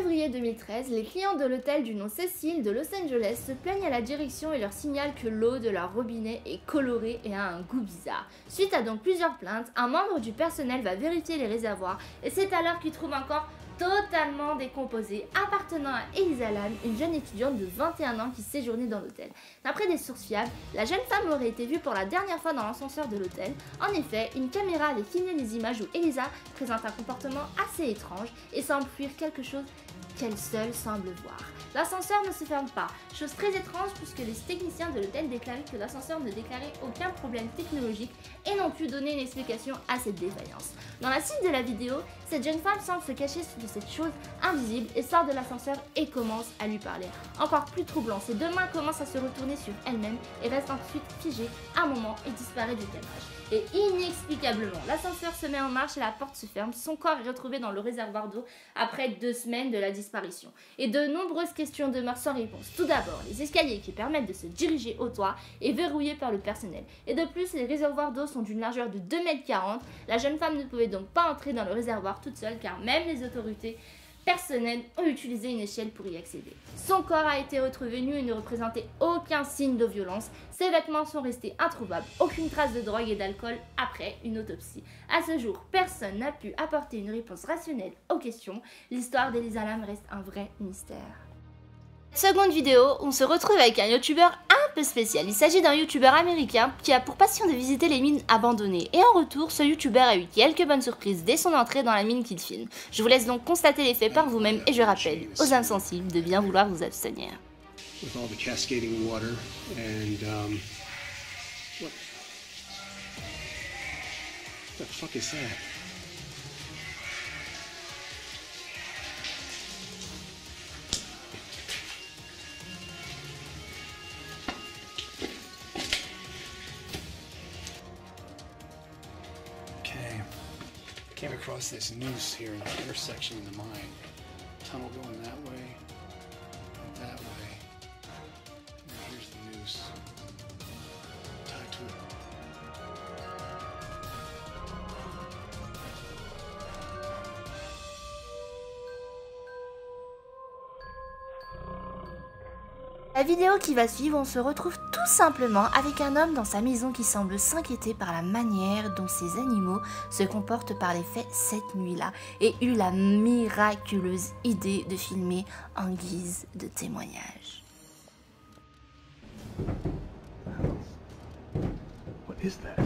février 2013, les clients de l'hôtel du nom Cecil de Los Angeles se plaignent à la direction et leur signalent que l'eau de leur robinet est colorée et a un goût bizarre. Suite à donc plusieurs plaintes, un membre du personnel va vérifier les réservoirs et c'est alors qu'il trouve encore totalement décomposé, appartenant à Elisa Lam, une jeune étudiante de 21 ans qui séjournait dans l'hôtel. D'après des sources fiables, la jeune femme aurait été vue pour la dernière fois dans l'ascenseur de l'hôtel. En effet, une caméra avait filmé les images où Elisa présente un comportement assez étrange et semble fuir quelque chose qu'elle seule semble voir. L'ascenseur ne se ferme pas, chose très étrange puisque les techniciens de l'hôtel déclaraient que l'ascenseur ne déclarait aucun problème technologique et n'ont pu donner une explication à cette défaillance. Dans la suite de la vidéo, cette jeune femme semble se cacher sous cette chose invisible et sort de l'ascenseur et commence à lui parler. Encore plus troublant, ses deux mains commencent à se retourner sur elle-même et reste ensuite figée un moment et disparaît du cadrage. Et inexplicablement, l'ascenseur se met en marche et la porte se ferme. Son corps est retrouvé dans le réservoir d'eau après 2 semaines de la disparition. Et de nombreuses questions demeurent sans réponse. Tout d'abord, les escaliers qui permettent de se diriger au toit est verrouillé par le personnel. Et de plus, les réservoirs d'eau sont d'une largeur de 2,40 m. La jeune femme ne pouvait donc pas entrer dans le réservoir toute seule car même les autorités personnels ont utilisé une échelle pour y accéder. Son corps a été retrouvé nu et ne représentait aucun signe de violence. Ses vêtements sont restés introuvables, aucune trace de drogue et d'alcool après une autopsie. À ce jour, personne n'a pu apporter une réponse rationnelle aux questions. L'histoire d'Elisa Lam reste un vrai mystère. Seconde vidéo, on se retrouve avec un youtubeur un peu spécial. Il s'agit d'un youtubeur américain qui a pour passion de visiter les mines abandonnées. Et en retour, ce youtubeur a eu quelques bonnes surprises dès son entrée dans la mine qu'il filme. Je vous laisse donc constater les faits par vous-même et je rappelle aux âmes sensibles de bien vouloir vous abstenir. With all the cascading water and what the fuck is that? Okay, came across this noose here in the intersection of the mine. Tunnel going that way, that way. And here's the noose. Tied to it. La vidéo qui va suivre, on se retrouve tout simplement avec un homme dans sa maison qui semble s'inquiéter par la manière dont ses animaux se comportent par les faits cette nuit-là et eut la miraculeuse idée de filmer en guise de témoignage. What is that?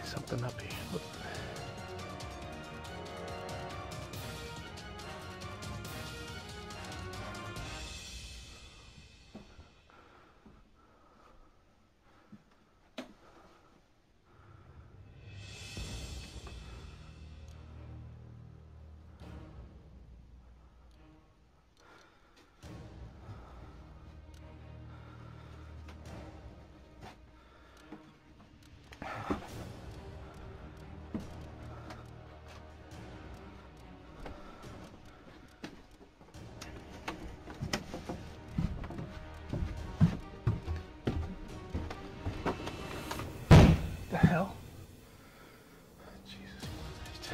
Something up here. Look. The hell? Jesus Christ.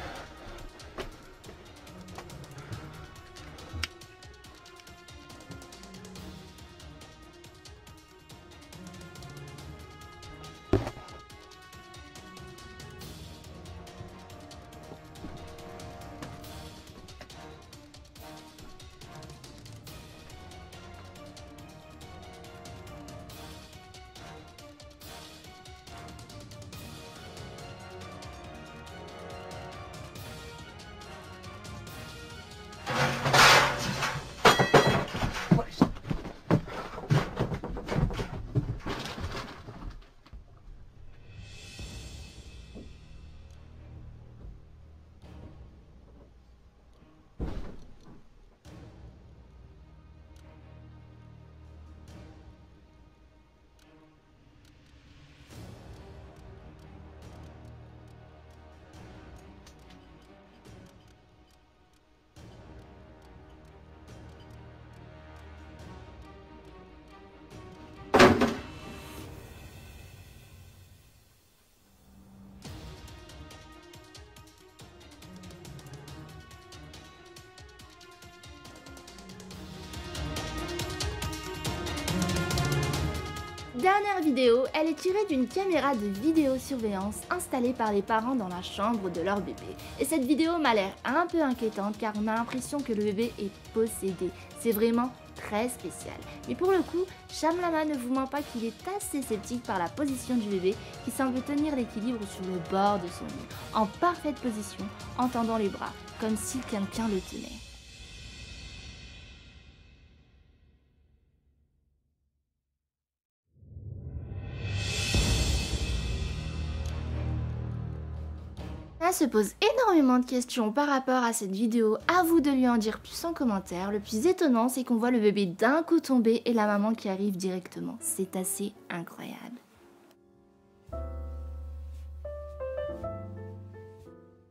dernière vidéo, elle est tirée d'une caméra de vidéosurveillance installée par les parents dans la chambre de leur bébé. Et cette vidéo m'a l'air un peu inquiétante car on a l'impression que le bébé est possédé. C'est vraiment très spécial. Mais pour le coup, Shyamalan ne vous ment pas qu'il est assez sceptique par la position du bébé qui semble tenir l'équilibre sur le bord de son lit, en parfaite position, en tendant les bras, comme si quelqu'un le tenait. Se pose énormément de questions par rapport à cette vidéo, à vous de lui en dire plus en commentaire. Le plus étonnant, c'est qu'on voit le bébé d'un coup tomber et la maman qui arrive directement. C'est assez incroyable.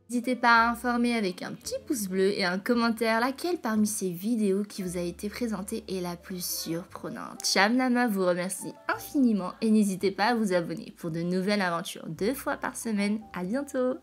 N'hésitez pas à informer avec un petit pouce bleu et un commentaire laquelle parmi ces vidéos qui vous a été présentée est la plus surprenante. Shyamalan vous remercie infiniment et n'hésitez pas à vous abonner pour de nouvelles aventures 2 fois par semaine. À bientôt!